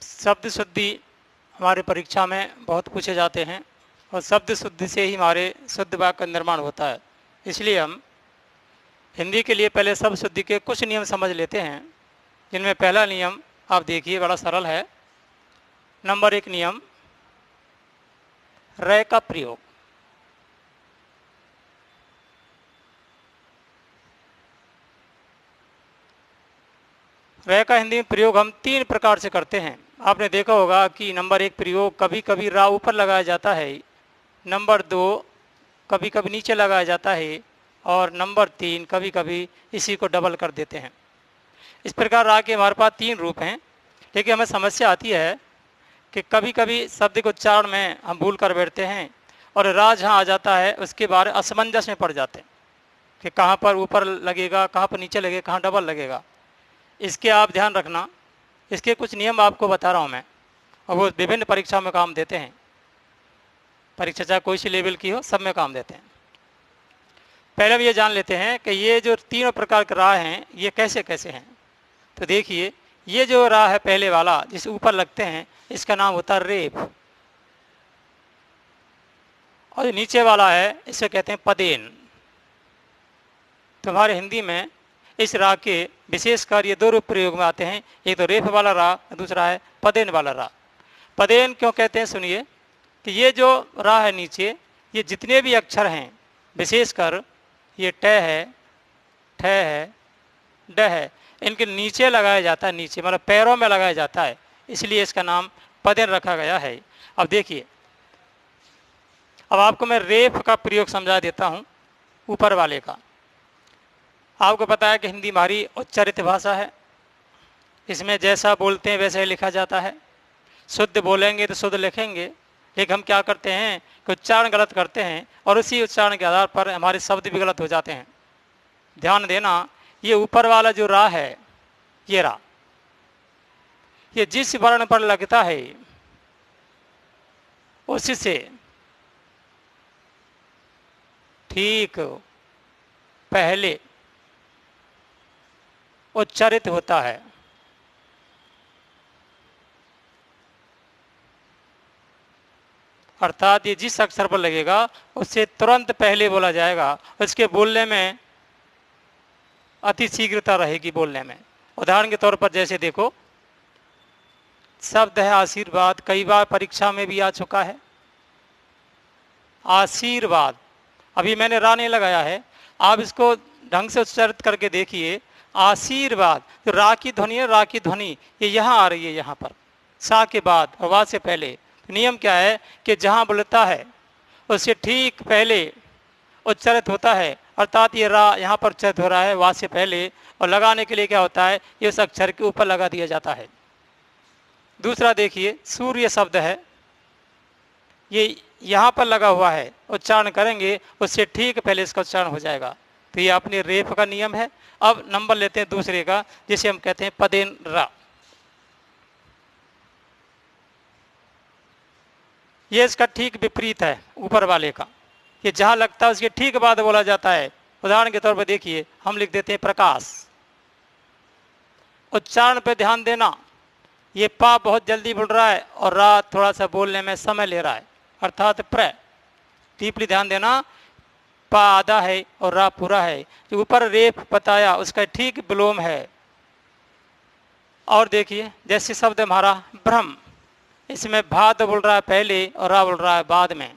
शब्द शुद्धि हमारे परीक्षा में बहुत पूछे जाते हैं और शब्द शुद्धि से ही हमारे शुद्ध वाक्य का निर्माण होता है। इसलिए हम हिंदी के लिए पहले शब्द शुद्धि के कुछ नियम समझ लेते हैं, जिनमें पहला नियम आप देखिए बड़ा सरल है। नंबर 1 नियम, रै का प्रयोग। रै का हिंदी में प्रयोग हम 3 प्रकार से करते हैं। आपने देखा होगा कि नंबर 1 प्रयोग कभी कभी रा ऊपर लगाया जाता है, नंबर 2 कभी कभी नीचे लगाया जाता है और नंबर 3 कभी कभी इसी को डबल कर देते हैं। इस प्रकार रा के हमारे पास 3 रूप हैं। लेकिन हमें समस्या आती है कि कभी कभी शब्द के उच्चारण में हम भूल कर बैठते हैं और रा जहाँ आ जाता है उसके बारे असमंजस में पड़ जाते हैं कि कहाँ पर ऊपर लगेगा, कहाँ पर नीचे लगेगा, कहाँ डबल लगेगा। इसके आप ध्यान रखना। इसके कुछ नियम आपको बता रहा हूँ मैं, और वो विभिन्न परीक्षा में काम देते हैं। परीक्षा चाहे कोई सी लेवल की हो, सब में काम देते हैं। पहले हम ये जान लेते हैं कि ये जो 3 प्रकार के राह हैं ये कैसे कैसे हैं। तो देखिए, ये जो राह है पहले वाला जिस ऊपर लगते हैं, इसका नाम होता है रेफ। और जो नीचे वाला है इसे कहते हैं पदेन। तो हमारे हिंदी में इस राह के विशेषकर ये 2 रूप प्रयोग में आते हैं, एक तो रेफ वाला राह, दूसरा है पदेन वाला राह। पदेन क्यों कहते हैं, सुनिए कि ये जो राह है नीचे, ये जितने भी अक्षर हैं, विशेषकर ये ट है, ठ है, ड है, इनके नीचे लगाया जाता है, नीचे मतलब पैरों में लगाया जाता है, इसलिए इसका नाम पदेन रखा गया है। अब देखिए, अब आपको मैं रेफ का प्रयोग समझा देता हूँ, ऊपर वाले का। आपको पता है कि हिंदी हमारी उच्चारित भाषा है, इसमें जैसा बोलते हैं वैसे ही लिखा जाता है। शुद्ध बोलेंगे तो शुद्ध लिखेंगे, लेकिन हम क्या करते हैं कि उच्चारण गलत करते हैं और उसी उच्चारण के आधार पर हमारे शब्द भी गलत हो जाते हैं। ध्यान देना, ये ऊपर वाला जो रा है, ये रा, ये जिस वर्ण पर लगता है उससे ठीक पहले उच्चारित होता है। अर्थात ये जिस अक्षर पर लगेगा उससे तुरंत पहले बोला जाएगा, उसके बोलने में अति शीघ्रता रहेगी बोलने में। उदाहरण के तौर पर जैसे देखो, शब्द है आशीर्वाद, कई बार परीक्षा में भी आ चुका है। आशीर्वाद, अभी मैंने रा नहीं लगाया है, आप इसको ढंग से उच्चारित करके देखिए। आशीर्वाद, तो रा की ध्वनि है, रा की ध्वनि ये यहाँ आ रही है, यहाँ पर सा के बाद और वा से पहले। नियम क्या है कि जहाँ बोलता है उससे ठीक पहले उच्चारित होता है, अर्थात ये रा यहाँ पर उच्चारित हो रहा है वा से पहले, और लगाने के लिए क्या होता है, ये उस अक्षर के ऊपर लगा दिया जाता है। दूसरा देखिए, सूर्य शब्द है, ये यहाँ पर लगा हुआ है, उच्चारण करेंगे उससे ठीक पहले इसका उच्चारण हो जाएगा। तो ये अपने रेफ का नियम है। अब नंबर लेते हैं दूसरे का, जिसे हम कहते हैं पदेन रा। ये इसका ठीक विपरीत है ऊपर वाले का, ये जहाँ लगता है उसके ठीक बाद बोला जाता है। उदाहरण के तौर पर देखिए, हम लिख देते हैं प्रकाश। उच्चारण पे ध्यान देना, ये पा बहुत जल्दी बोल रहा है और रा थोड़ा सा बोलने में समय ले रहा है, अर्थात प्र। डीपली ध्यान देना, पा आधा है और रा पूरा है। जो ऊपर रेफ बताया उसका ठीक विलोम है। और देखिए, जैसे शब्द हमारा ब्रह्म, इसमें भाद बोल रहा है पहले और रा बोल रहा है बाद में।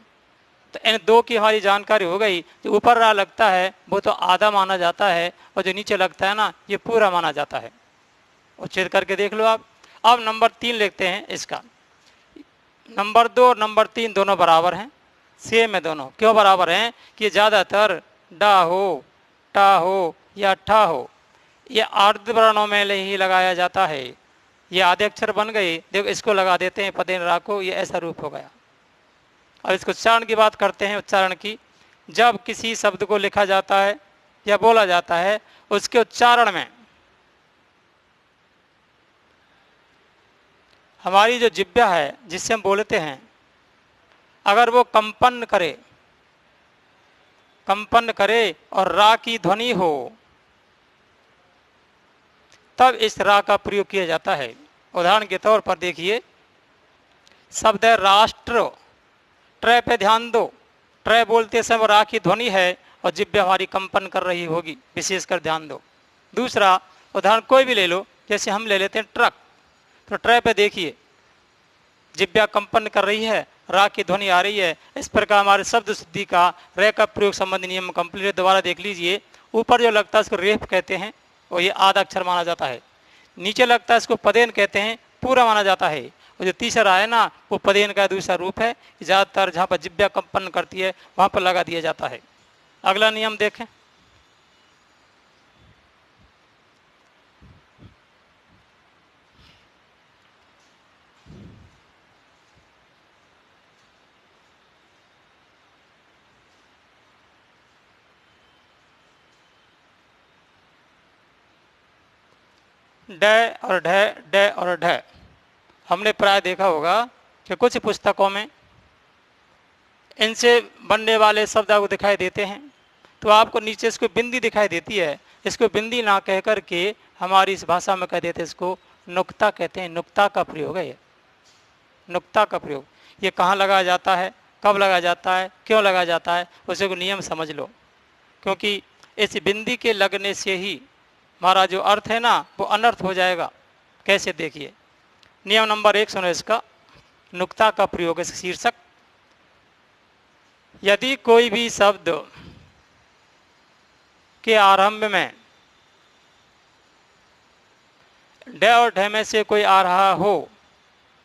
तो इन 2 की हमारी जानकारी हो गई। जो ऊपर रा लगता है वो तो आधा माना जाता है, और जो नीचे लगता है ना, ये पूरा माना जाता है। उच्चेद करके देख लो आप। अब नंबर 3 लिखते हैं इसका। नंबर 2 और नंबर 3 दोनों बराबर हैं, सेम है दोनों। क्यों बराबर हैं कि ज़्यादातर डा हो, टा हो या ठा हो, ये अर्ध वर्णों में ही लगाया जाता है। ये आधे अक्षर बन गए, देखो इसको लगा देते हैं पदेन रा को, ये ऐसा रूप हो गया। अब इसको उच्चारण की बात करते हैं। उच्चारण की, जब किसी शब्द को लिखा जाता है या बोला जाता है, उसके उच्चारण में हमारी जो जिह्वा है जिससे हम बोलते हैं, अगर वो कंपन करे और रा की ध्वनि हो, तब इस रा का प्रयोग किया जाता है। उदाहरण के तौर पर देखिए, शब्द है राष्ट्र, ट्र पे ध्यान दो। ट्र बोलते समय रा की ध्वनि है और जिह्वा हमारी कंपन कर रही होगी, विशेषकर ध्यान दो। दूसरा उदाहरण कोई भी ले लो, जैसे हम ले लेते हैं ट्रक, तो ट्र पे देखिए जिह्वा कंपन कर रही है, रा की ध्वनि आ रही है। इस प्रकार हमारे शब्द शुद्धि का रे का प्रयोग संबंधी नियम कंप्लीट है। दोबारा देख लीजिए, ऊपर जो लगता है उसको रेफ कहते हैं और ये आधा अक्षर माना जाता है। नीचे लगता है इसको पदेन कहते हैं, पूरा माना जाता है। और जो तीसरा है ना, वो पदेन का दूसरा रूप है। ज़्यादातर जहाँ पर जिह्वा कंपन करती है वहाँ पर लगा दिया जाता है। अगला नियम देखें, ड और ढ, ड और ढ। हमने प्राय देखा होगा कि कुछ पुस्तकों में इनसे बनने वाले शब्द आपको दिखाई देते हैं, तो आपको नीचे इसको बिंदी दिखाई देती है। इसको बिंदी ना कह कर के हमारी इस भाषा में कह देते हैं, इसको नुक्ता कहते हैं। नुक्ता का प्रयोग है ये, नुक्ता का प्रयोग। ये कहाँ लगाया जाता है, कब लगाया जाता है, क्यों लगाया जाता है, उसे को नियम समझ लो। क्योंकि इस बिंदी के लगने से ही हमारा जो अर्थ है ना वो अनर्थ हो जाएगा। कैसे, देखिए नियम नंबर 1 सुनो इसका, नुक्ता का प्रयोग। इसका शीर्षक, यदि कोई भी शब्द के आरंभ में ड और ढ में से कोई आ रहा हो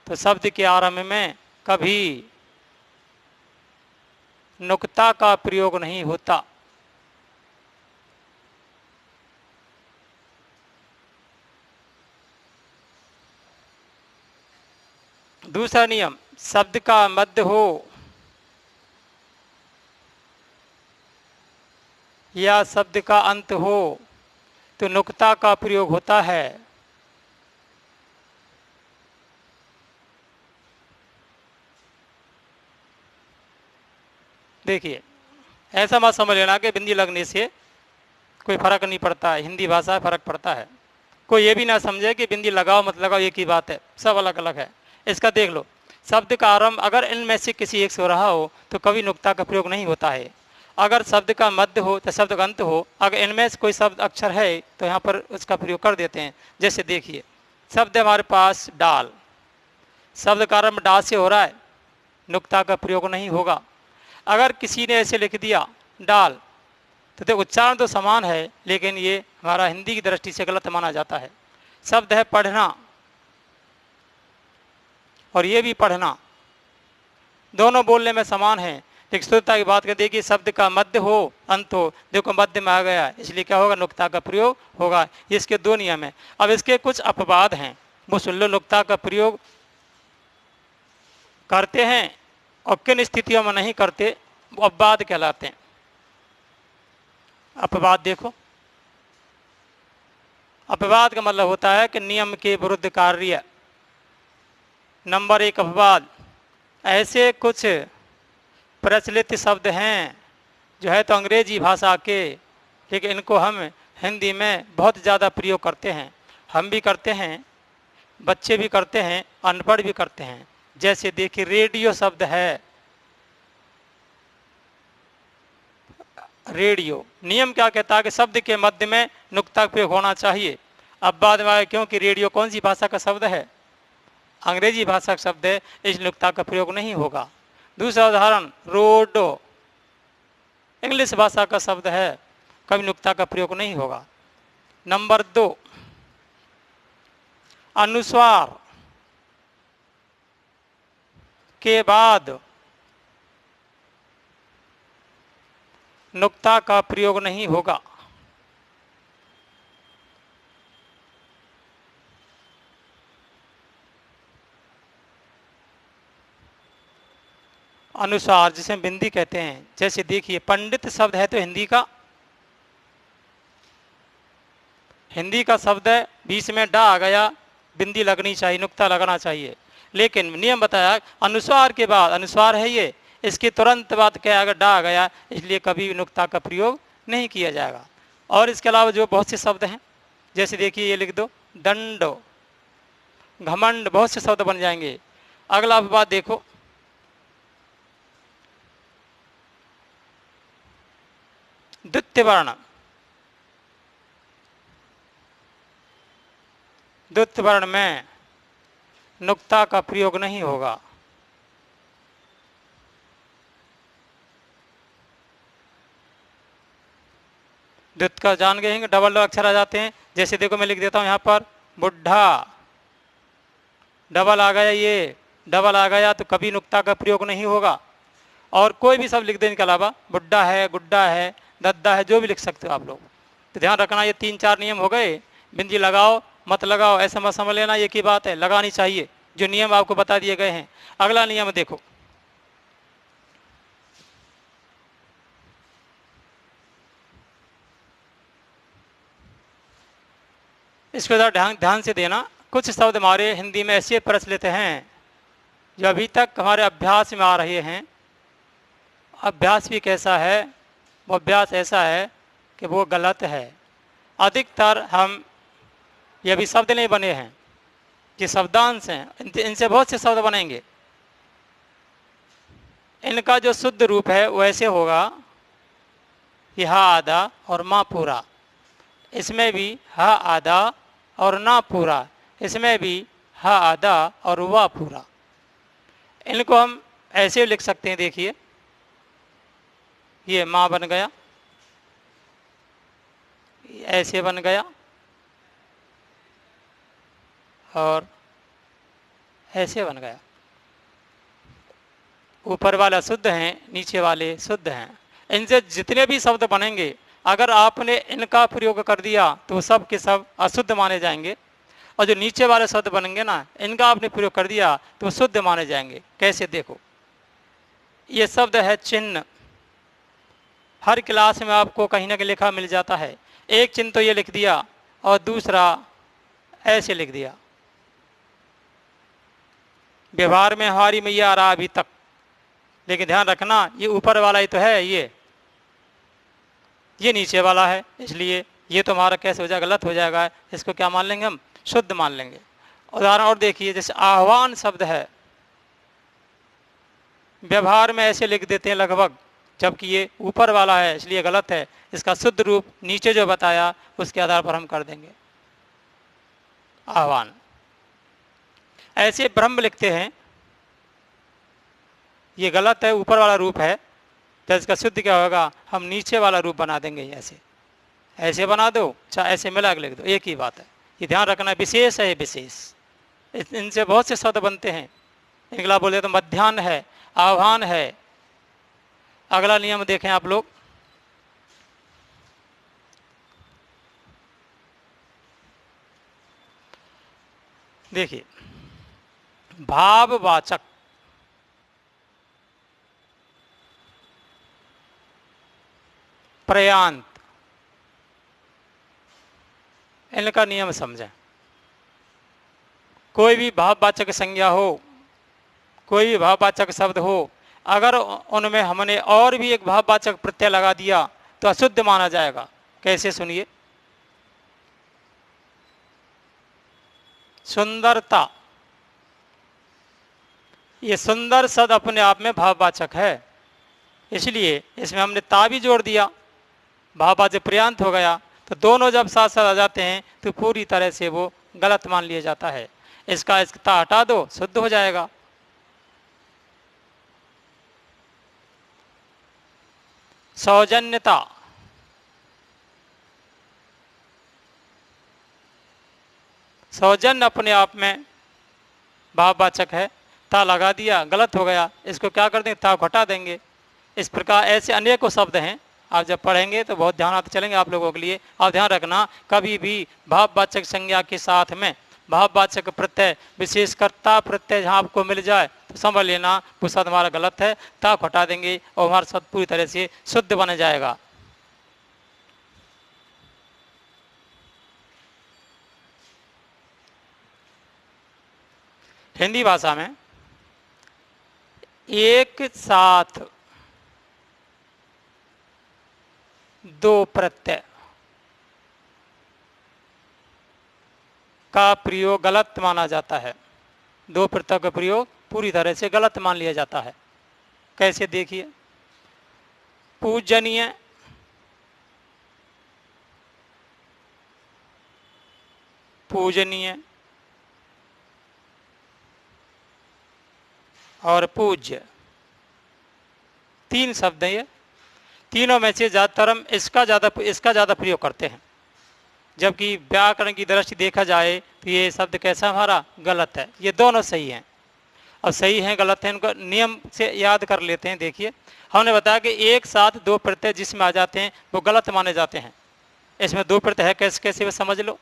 तो शब्द के आरंभ में कभी नुक्ता का प्रयोग नहीं होता। दूसरा नियम, शब्द का मध्य हो या शब्द का अंत हो तो नुक्ता का प्रयोग होता है। देखिए, ऐसा मत समझ लेना कि बिंदी लगने से कोई फर्क नहीं पड़ता है, हिंदी भाषा में फर्क पड़ता है। कोई ये भी ना समझे कि बिंदी लगाओ मत लगाओ एक ही बात है, सब अलग अलग है। इसका देख लो, शब्द का आरंभ अगर इनमें से किसी एक से हो रहा हो तो कभी नुक्ता का प्रयोग नहीं होता है। अगर शब्द का मध्य हो तो शब्द का अंत हो, अगर इनमें से कोई शब्द अक्षर है तो यहाँ पर उसका प्रयोग कर देते हैं। जैसे देखिए, शब्द हमारे पास डाल, शब्द का आरंभ डा से हो रहा है, नुक्ता का प्रयोग नहीं होगा। अगर किसी ने ऐसे लिख दिया डाल, तो उच्चारण तो समान है लेकिन ये हमारा हिंदी की दृष्टि से गलत माना जाता है। शब्द है पढ़ना और ये भी पढ़ना, दोनों बोलने में समान है, लेकिन शुद्धता की बात कर देखिए, शब्द का मध्य हो अंत हो, देखो मध्य में आ गया, इसलिए क्या होगा, नुक्ता का प्रयोग होगा। इसके दो नियम हैं। अब इसके कुछ अपवाद हैं, वो सुन लो। नुक्ता का प्रयोग करते हैं और किन स्थितियों में नहीं करते, वो अपवाद कहलाते हैं। अपवाद देखो, अपवाद का मतलब होता है कि नियम के विरुद्ध कार्य। नंबर 1 अपवाद, ऐसे कुछ प्रचलित शब्द हैं जो है तो अंग्रेजी भाषा के, लेकिन इनको हम हिंदी में बहुत ज़्यादा प्रयोग करते हैं। हम भी करते हैं, बच्चे भी करते हैं, अनपढ़ भी करते हैं। जैसे देखिए, रेडियो शब्द है, रेडियो। नियम क्या कहता है कि शब्द के मध्य में नुक्ता का प्रयोग होना चाहिए। अब बाद में आए, क्योंकि रेडियो कौन सी भाषा का शब्द है, अंग्रेजी भाषा का शब्द है, इस नुक्ता का प्रयोग नहीं होगा। दूसरा उदाहरण, रोड, इंग्लिश भाषा का शब्द है, कभी नुक्ता का प्रयोग नहीं होगा। नंबर 2, अनुस्वार के बाद नुक्ता का प्रयोग नहीं होगा। अनुसार जिसे बिंदी कहते हैं। जैसे देखिए, पंडित शब्द है तो हिंदी का शब्द है, बीच में डा आ गया, बिंदी लगनी चाहिए, नुक्ता लगना चाहिए। लेकिन नियम बताया, अनुस्वार के बाद, अनुस्वार है ये, इसके तुरंत बाद क्या, अगर डा आ गया, इसलिए कभी नुक्ता का प्रयोग नहीं किया जाएगा। और इसके अलावा जो बहुत से शब्द हैं, जैसे देखिए ये लिख दो, दंडो, घमंड, बहुत से शब्द बन जाएंगे। अगला बात देखो, द्वितीय वर्ण, द्वितीय वर्ण में नुक्ता का प्रयोग नहीं होगा। द्वित का जान गए हैं, डबल अक्षर आ जाते हैं। जैसे देखो मैं लिख देता हूं यहां पर बुढ़ा, डबल आ गया, ये डबल आ गया तो कभी नुक्ता का प्रयोग नहीं होगा। और कोई भी शब्द लिख देने के अलावा बुड्ढा है, गुड्डा है, दद्दा है, जो भी लिख सकते हो आप लोग। तो ध्यान रखना, ये 3-4 नियम हो गए। बिंदी लगाओ मत लगाओ ऐसा मत समझ लेना, ये की बात है, लगानी चाहिए, जो नियम आपको बता दिए गए हैं। अगला नियम देखो, इसको ज़रा ध्यान से देना। कुछ शब्द हमारे हिंदी में ऐसे प्रचलित हैं जो अभी तक हमारे अभ्यास में आ रहे हैं। अभ्यास भी कैसा है, वो अभ्यास ऐसा है कि वो गलत है। अधिकतर हम, ये अभी शब्द नहीं बने हैं, ये शब्दांश हैं, इनसे बहुत से शब्द बनेंगे। इनका जो शुद्ध रूप है वो ऐसे होगा, हा आधा और माँ पूरा, इसमें भी हा आधा और ना पूरा, इसमें भी हा आधा और वाह पूरा। इनको हम ऐसे लिख सकते हैं, देखिए ये माँ बन गया, ऐसे बन गया और ऐसे बन गया। ऊपर वाला शुद्ध है, नीचे वाले शुद्ध हैं। इनसे जितने भी शब्द बनेंगे, अगर आपने इनका प्रयोग कर दिया तो सब के सब अशुद्ध माने जाएंगे, और जो नीचे वाले शब्द बनेंगे ना, इनका आपने प्रयोग कर दिया तो शुद्ध माने जाएंगे। कैसे देखो, ये शब्द है चिन्ह। हर क्लास में आपको कहीं ना कहीं लिखा मिल जाता है। एक चिन्ह तो ये लिख दिया और दूसरा ऐसे लिख दिया। व्यवहार में हमारी मैया आ रहा अभी तक, लेकिन ध्यान रखना ये ऊपर वाला ही तो है, ये नीचे वाला है, इसलिए ये तो हमारा कैसे हो जाएगा, गलत हो जाएगा। इसको क्या मान लेंगे हम, शुद्ध मान लेंगे। उदाहरण और देखिए, जैसे आह्वान शब्द है, व्यवहार में ऐसे लिख देते हैं लगभग, जबकि ये ऊपर वाला है इसलिए गलत है। इसका शुद्ध रूप नीचे जो बताया उसके आधार पर हम कर देंगे, आह्वान। ऐसे ब्रह्म लिखते हैं, ये गलत है, ऊपर वाला रूप है, तो इसका शुद्ध क्या होगा, हम नीचे वाला रूप बना देंगे। ऐसे ऐसे बना दो, चाहे ऐसे मिला के लिख दो, एक ही बात है। ये ध्यान रखना, विशेष है, विशेष। इनसे बहुत से शब्द बनते हैं। इनके बोले तो मध्याह्न है, आह्वान है। अगला नियम देखें आप लोग, देखिए भाववाचक, प्रयांत, इनका नियम समझें। कोई भी भाववाचक संज्ञा हो, कोई भी भाववाचक शब्द हो, अगर उनमें हमने और भी एक भाववाचक प्रत्यय लगा दिया तो अशुद्ध माना जाएगा। कैसे, सुनिए, सुंदरता, ये सुंदर शब्द अपने आप में भाववाचक है, इसलिए इसमें हमने ता भी जोड़ दिया, भाववाचक प्रयांत हो गया। तो दोनों जब साथ साथ आ जाते हैं तो पूरी तरह से वो गलत मान लिया जाता है। इसका ता हटा दो, शुद्ध हो जाएगा। सौजन्यता, सौजन्य अपने आप में भाववाचक है, ता लगा दिया, गलत हो गया, इसको क्या कर देंगे, ता को हटा देंगे। इस प्रकार ऐसे अनेकों शब्द हैं, आप जब पढ़ेंगे तो बहुत ध्यान आते चलेंगे आप लोगों के लिए। आप ध्यान रखना, कभी भी भाववाचक संज्ञा के साथ में भाववाचक प्रत्यय, विशेषकर्ता प्रत्यय जहाँ आपको मिल जाए तो समझ लेना वो शब्द हमारा गलत है, ता को हटा देंगे और हमारा शब्द पूरी तरह से शुद्ध बन जाएगा। हिंदी भाषा में एक साथ दो प्रत्यय का प्रयोग गलत माना जाता है। दो प्रत्ययों का प्रयोग पूरी तरह से गलत मान लिया जाता है। कैसे देखिए, पूजनीय, पूजनीय और पूज्य, तीन शब्द हैं। ये तीनों में से ज़्यादातर हम इसका ज़्यादा प्रयोग करते हैं, जबकि व्याकरण की दृष्टि देखा जाए तो ये शब्द कैसा हमारा गलत है। ये दोनों सही हैं, और सही हैं गलत हैं उनको नियम से याद कर लेते हैं। देखिए, हमने बताया कि एक साथ दो प्रत्यय जिसमें आ जाते हैं वो गलत माने जाते हैं। इसमें दो प्रत्यय है, कैसे कैसे वे समझ लो।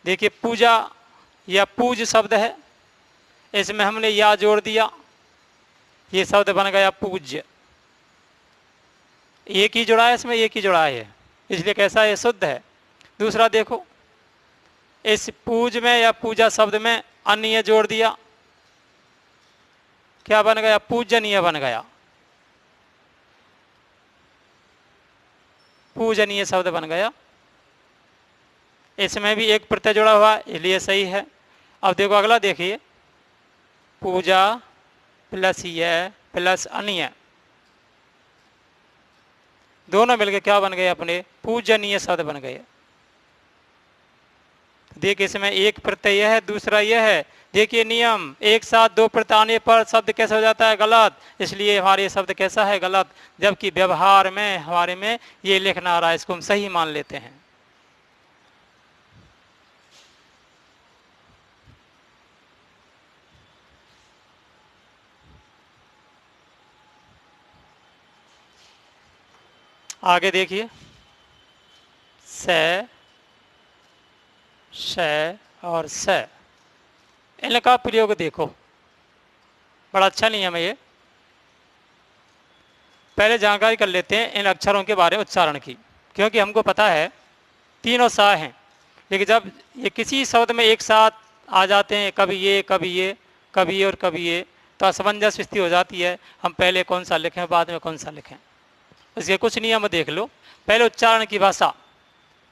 देखिए, पूजा या पूज शब्द है, इसमें हमने या जोड़ दिया, ये शब्द बन गया पूज्य। एक ही जुड़ा है, इसमें एक ही जुड़ा है, इसलिए कैसा है, शुद्ध है। दूसरा देखो, इस पूज में या पूजा शब्द में अन्य जोड़ दिया, क्या बन गया, पूजनीय बन गया। पूजनीय शब्द बन गया, इसमें भी एक प्रत्यय जुड़ा हुआ इसलिए सही है। अब देखो अगला, देखिए, पूजा प्लस ये प्लस अन्य, दोनों मिलकर क्या बन गए, अपने पूजनीय शब्द बन गए। देखिए, इसमें एक प्रत्यय यह है, दूसरा यह है। देखिए नियम, एक साथ दो प्रत्यय आने पर शब्द कैसा हो जाता है, गलत। इसलिए हमारे शब्द कैसा है, गलत। जबकि व्यवहार में हमारे में ये लिखना आ रहा है, इसको हम सही मान लेते हैं। आगे देखिए, से, श और स, इनका प्रयोग देखो, बड़ा अच्छा नियम है ये। पहले जानकारी कर लेते हैं इन अक्षरों के बारे में, उच्चारण की, क्योंकि हमको पता है तीनों सा हैं, लेकिन जब ये किसी शब्द में एक साथ आ जाते हैं, कभी ये कभी ये, कभी ये और कभी ये, तो असमंजस स्थिति हो जाती है। हम पहले कौन सा लिखें, बाद में कौन सा लिखें, इसके कुछ नियम देख लो। पहले उच्चारण की भाषा,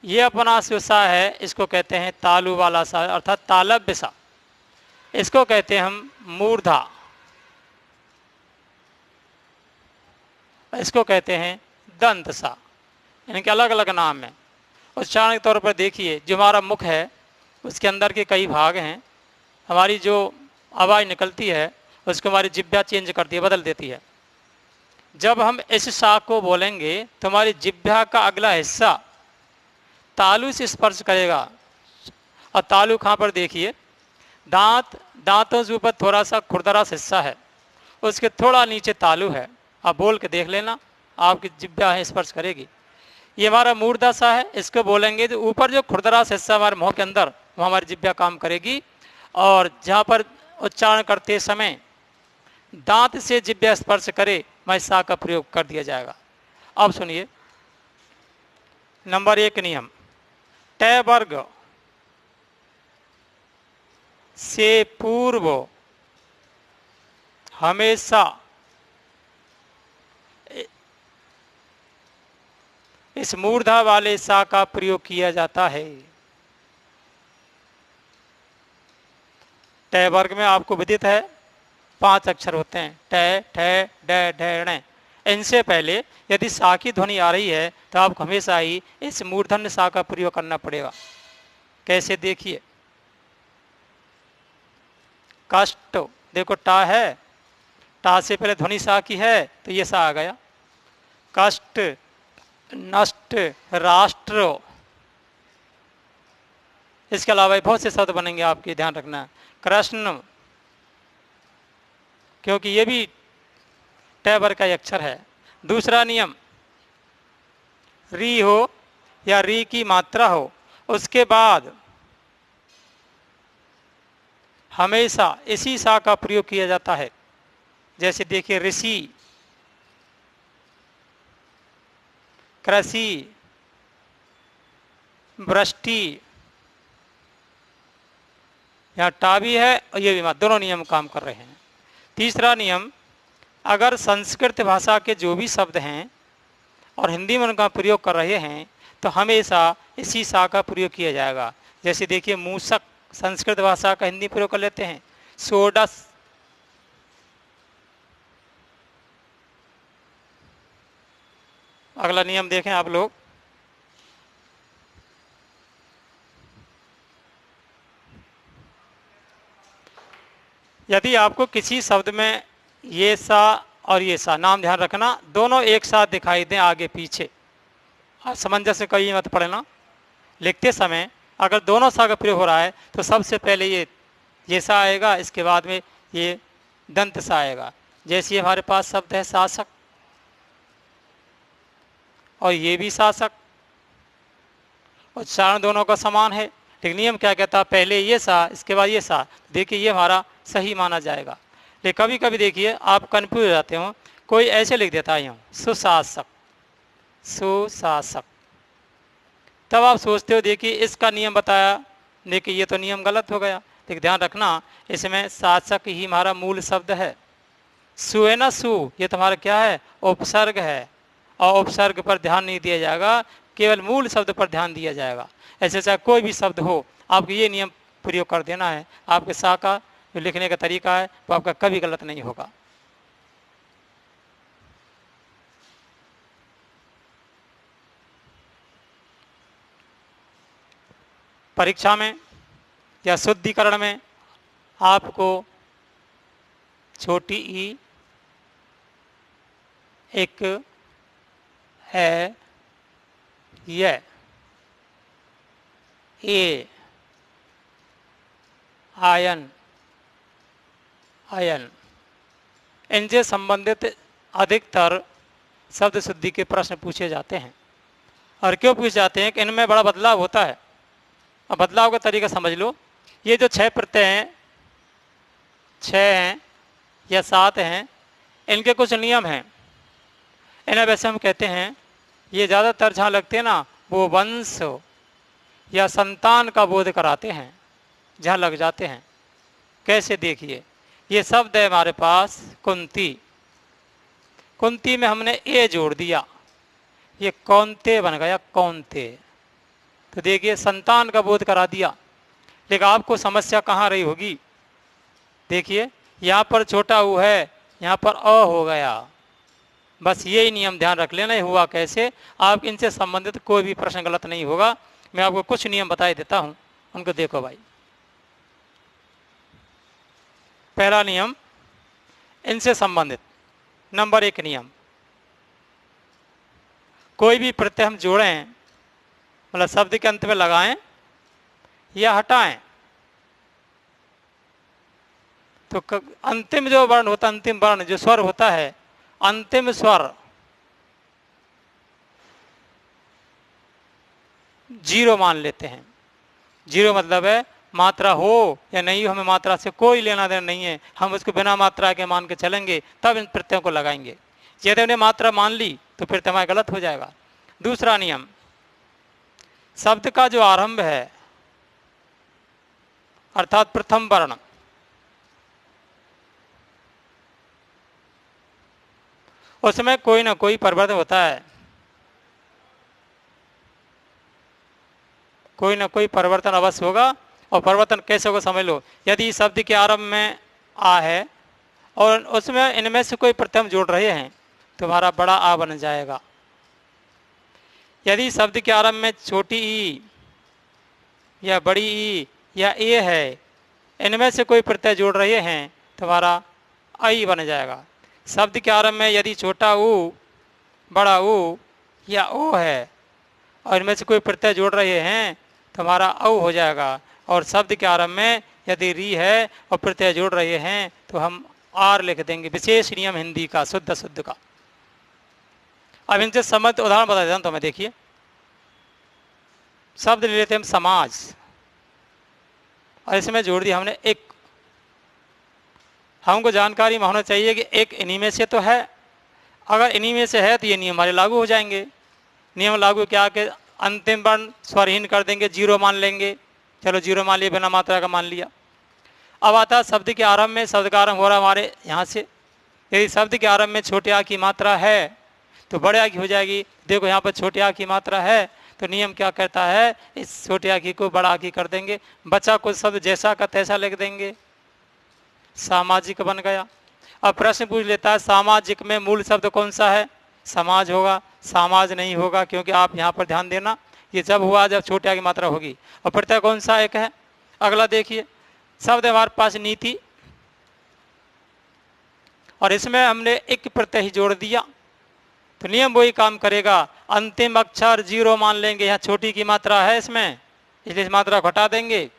ये अपना जो सा है इसको कहते हैं तालु वाला सा, अर्थात तालव्य सा। इसको कहते हैं हम मूर्धा, इसको कहते हैं दंत सा। इनके अलग अलग नाम हैं। उच्चारण के तौर पर देखिए, जो हमारा मुख है उसके अंदर के कई भाग हैं, हमारी जो आवाज़ निकलती है उसको हमारी जिह्वा चेंज करती है, बदल देती है। जब हम इस सा को बोलेंगे तो हमारी जिह्वा का अगला हिस्सा तालु से स्पर्श करेगा। और तालु कहाँ पर, देखिए दांतों से ऊपर थोड़ा सा खुरदरा सा हिस्सा है, उसके थोड़ा नीचे तालु है। आप बोल के देख लेना, आपकी जिह्वा है स्पर्श करेगी। ये हमारा मूर्धा सा है, इसको बोलेंगे तो ऊपर जो खुरदरा सा हिस्सा हमारे मुँह के अंदर, वहाँ हमारी जिह्वा काम करेगी। और जहाँ पर उच्चारण करते समय दांत से जिह्वा स्पर्श करे, वह सा का प्रयोग कर दिया जाएगा। अब सुनिए, नंबर 1 नियम, ट वर्ग से पूर्व हमेशा इस मूर्धा वाले सा का प्रयोग किया जाता है। ट वर्ग में आपको विदित है 5 अक्षर होते हैं, ट, ठ, ड, ढ, ण। इनसे पहले यदि सा की ध्वनि आ रही है तो आपको हमेशा ही इस मूर्धन्य सा का प्रयोग करना पड़ेगा। कैसे, देखिए, कष्ट, देखो टा है, टा से पहले ध्वनि सा की है तो ये सा आ गया। कष्ट, नष्ट, राष्ट्र, इसके अलावा बहुत से शब्द बनेंगे, आपके ध्यान रखना। कृष्ण, क्योंकि ये भी ट वर्ग का अक्षर है। दूसरा नियम, री हो या री की मात्रा हो, उसके बाद हमेशा इसी सा का प्रयोग किया जाता है। जैसे देखिए, ऋषि, कृषि, वृष्टि, यहाँ टा भी है और ये भी, दोनों नियम काम कर रहे हैं। तीसरा नियम, अगर संस्कृत भाषा के जो भी शब्द हैं और हिंदी में उनका प्रयोग कर रहे हैं तो हमेशा इसी सा का प्रयोग किया जाएगा। जैसे देखिए, मूसक, संस्कृत भाषा का हिंदी प्रयोग कर लेते हैं, षोडश। अगला नियम देखें आप लोग, यदि आपको किसी शब्द में ये सा और ये सा, नाम ध्यान रखना, दोनों एक साथ दिखाई दें आगे पीछे, सामंजस्य कहीं मत पड़ना। लिखते समय अगर दोनों सा का प्रयोग हो रहा है तो सबसे पहले ये सा आएगा, इसके बाद में ये दंत सा आएगा। जैसे हमारे पास शब्द है शासक, और ये भी शासक, उच्चारण दोनों का समान है, लेकिन नियम क्या कहता है, पहले ये सा इसके बाद ये सा। देखिए ये हमारा सही माना जाएगा। लेकिन कभी कभी देखिए आप कन्फ्यूज हो जाते हो, कोई ऐसे लिख देता है यूँ सुशासक, सुशासक, तब आप सोचते हो देखिए इसका नियम बताया, देखिए ये तो नियम गलत हो गया। लेकिन ध्यान रखना इसमें शासक ही हमारा मूल शब्द है। सु है ना, सु ये तुम्हारा क्या है, उपसर्ग है, और उपसर्ग पर ध्यान नहीं दिया जाएगा, केवल मूल शब्द पर ध्यान दिया जाएगा। ऐसे चाहे कोई भी शब्द हो, आपको ये नियम प्रयोग कर देना है, आपके सा का जो लिखने का तरीका है वो आपका कभी गलत नहीं होगा। परीक्षा में या शुद्धिकरण में आपको छोटी ई, एक है, यह, ए, आयन, अयन, इनसे संबंधित अधिकतर शब्द शुद्धि के प्रश्न पूछे जाते हैं। और क्यों पूछे जाते हैं कि इनमें बड़ा बदलाव होता है। अब बदलाव का तरीका समझ लो, ये जो 6 प्रत्यय हैं, 6 हैं या 7 हैं, इनके कुछ नियम हैं। इन्हें वैसे हम कहते हैं, ये ज़्यादातर जहाँ लगते हैं ना वो वंश या संतान का बोध कराते हैं, जहाँ लग जाते हैं। कैसे, देखिए ये शब्द है हमारे पास कुंती, कुंती में हमने ए जोड़ दिया, ये कौनते बन गया, कौनते। तो देखिए संतान का बोध करा दिया। लेकिन आपको समस्या कहाँ रही होगी, देखिए यहाँ पर छोटा ऊ है, यहाँ पर अ हो गया। बस यही नियम ध्यान रख लेना, हुआ कैसे। आप इनसे संबंधित कोई भी प्रश्न गलत नहीं होगा। मैं आपको कुछ नियम बता देता हूँ, उनको देखो भाई। पहला नियम इनसे संबंधित, नंबर 1 नियम, कोई भी प्रत्यय हम जोड़ें, मतलब शब्द के अंत में लगाएं या हटाएं, तो अंतिम जो वर्ण होता है, अंतिम वर्ण जो स्वर होता है, अंतिम स्वर 0 मान लेते हैं। 0 मतलब है मात्रा हो या नहीं हो, हमें मात्रा से कोई लेना देना नहीं है, हम उसको बिना मात्रा के मान के चलेंगे, तब इन प्रत्ययों को लगाएंगे। यदि उन्हें मात्रा मान ली तो फिर तुम्हारा गलत हो जाएगा। दूसरा नियम, शब्द का जो आरंभ है अर्थात प्रथम वर्ण, उसमें कोई ना कोई परिवर्तन होता है, कोई ना कोई परिवर्तन अवश्य होगा। और परिवर्तन कैसे होगा समझ लो, यदि शब्द के आरंभ में आ है और उसमें इनमें से कोई प्रत्यय जोड़ रहे हैं तो हमारा बड़ा आ बन जाएगा। यदि शब्द के आरंभ में छोटी ई या बड़ी ई या ए है, इनमें से कोई प्रत्यय जोड़ रहे हैं तो हमारा आई बन जाएगा। शब्द के आरंभ में यदि छोटा ऊ, बड़ा ऊ या ओ है और इनमें से कोई प्रत्यय जोड़ रहे हैं तो हमारा औ हो जाएगा। और शब्द के आरंभ में यदि री है और प्रत्यय जोड़ रहे हैं तो हम आर लिख देंगे। विशेष नियम हिंदी का, शुद्ध शुद्ध का। अब इनसे संबंधित उदाहरण बता देता हूँ तो मैं, देखिए शब्द ले लेते हैं हम समाज, और इसमें जोड़ दिया हमने एक। हमको जानकारी में होना चाहिए कि एक इन्हीं में से तो है, अगर इन्हीं में से है तो ये नियम हमारे लागू हो जाएंगे। नियम लागू क्या कि अंतिम वर्ण स्वरहीन कर देंगे, 0 मान लेंगे। चलो 0 मान लिया, बिना मात्रा का मान लिया। अब आता है शब्द के आरंभ में, शब्द का आरंभ हो रहा है हमारे यहाँ से। यदि शब्द के आरंभ में छोटे आ की मात्रा है तो बड़े आ की हो जाएगी। देखो यहाँ पर छोटे आ की मात्रा है तो नियम क्या कहता है, इस छोटे आ की को बड़ा आ की कर देंगे, बचा कुछ शब्द जैसा का तैसा लिख देंगे, सामाजिक बन गया। अब प्रश्न पूछ लेता है सामाजिक में मूल शब्द कौन सा है, समाज होगा, समाज नहीं होगा, क्योंकि आप यहाँ पर ध्यान देना ये जब हुआ जब छोटे आ की मात्रा होगी। और प्रत्यय कौन सा, एक है। अगला देखिए शब्द हमारे पास नीति, और इसमें हमने एक प्रत्यय ही जोड़ दिया, तो नियम वही काम करेगा, अंतिम अक्षर जीरो मान लेंगे, यहाँ छोटी की मात्रा है इसमें, इसलिए इस मात्रा को हटा देंगे।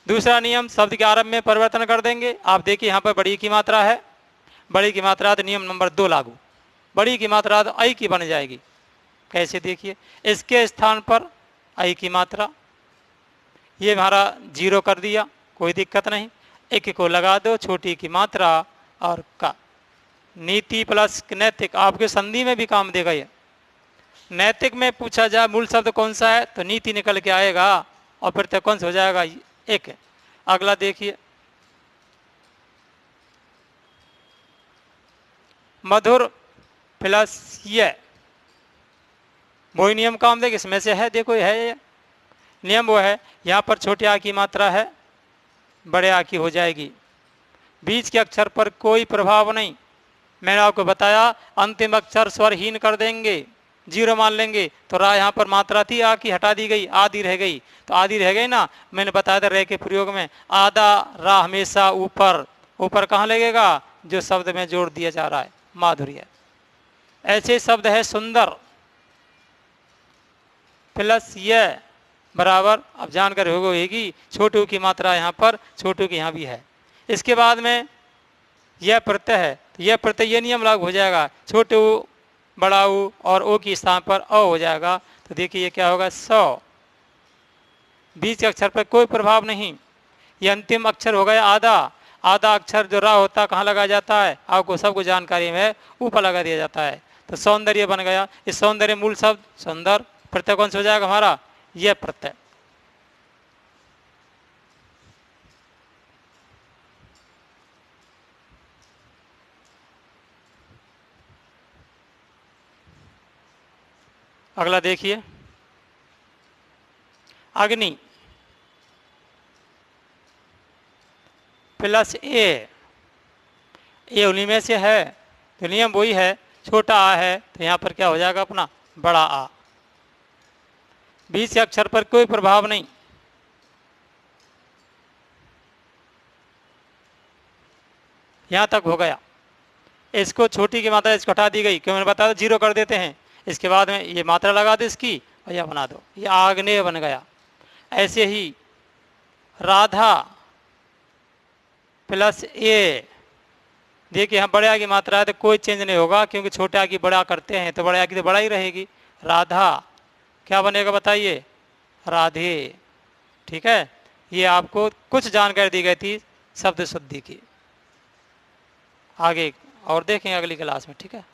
दूसरा नियम शब्द के आरंभ में परिवर्तन कर देंगे। आप देखिए यहाँ पर बड़ी की मात्रा है, बड़ी की मात्रा तो नियम नंबर 2 लागू, बड़ी की मात्रा तो आई की बन जाएगी। कैसे, देखिए इसके स्थान पर आई की मात्रा, ये हमारा जीरो कर दिया, कोई दिक्कत नहीं, एक को लगा दो, छोटी की मात्रा और का। नीति प्लस नैतिक आपके संधि में भी काम देगा ये। नैतिक में पूछा जाए मूल शब्द कौन सा है, तो नीति निकल के आएगा, और प्रत्यय कौन सा हो जाएगा, एक है। अगला देखिए मधुर प्लस ये, वही नियम काम देगा, इसमें से है, देखो है ये नियम वो है, यहाँ पर छोटे आ की मात्रा है, बड़े आ की हो जाएगी, बीच के अक्षर पर कोई प्रभाव नहीं। मैंने आपको बताया अंतिम अक्षर स्वरहीन कर देंगे, जीरो मान लेंगे, तो रा यहाँ पर मात्रा थी आ की हटा दी गई, आदि रह गई, तो आदि रह गई ना, मैंने बताया था रह के प्रयोग में आधा रा हमेशा ऊपर, ऊपर कहाँ लगेगा, जो शब्द में जोड़ दिया जा रहा है, माधुर्य। ऐसे शब्द है सुंदर प्लस ये बराबर, अब जानकर होगी छोटू की मात्रा यहाँ पर, छोटू की यहाँ भी है। इसके बाद में यह प्रत्यय है, तो यह प्रत्यय ये नियम लागू हो जाएगा, छोटू बड़ा ऊ और ओ की स्थान पर अ हो जाएगा। तो देखिए ये क्या होगा, 100, बीच के अक्षर पर कोई प्रभाव नहीं। ये अंतिम अक्षर हो गया आधा, आधा अक्षर जो रा होता कहाँ लगाया जाता है, आपको सबको जानकारी में ऊपर लगा दिया जाता है, तो सौंदर्य बन गया। इस सौंदर्य मूल शब्द सुंदर, प्रत्यय कौन सा हो जाएगा हमारा, यह प्रत्यय। अगला देखिए अग्नि प्लस ए, उन्हीं में से है, तो नियम वही है, छोटा आ है तो यहाँ पर क्या हो जाएगा अपना बड़ा आ, बीच के अक्षर पर कोई प्रभाव नहीं। यहाँ तक हो गया, इसको छोटी की मात्रा इसको हटा दी गई, क्यों मैंने बताया जीरो कर देते हैं, इसके बाद में ये मात्रा लगा दो इसकी और यह बना दो, ये आग्नेय बन गया। ऐसे ही राधा प्लस ए, देखिए यहाँ बड़े आ की मात्रा है तो कोई चेंज नहीं होगा, क्योंकि छोटे आ की बड़ा करते हैं तो बड़े आ की तो बड़ा ही रहेगी। राधा क्या बनेगा बताइए, राधे। ठीक है, ये आपको कुछ जानकारी दी गई थी शब्द शुद्धि की, आगे और देखेंगे अगली क्लास में। ठीक है।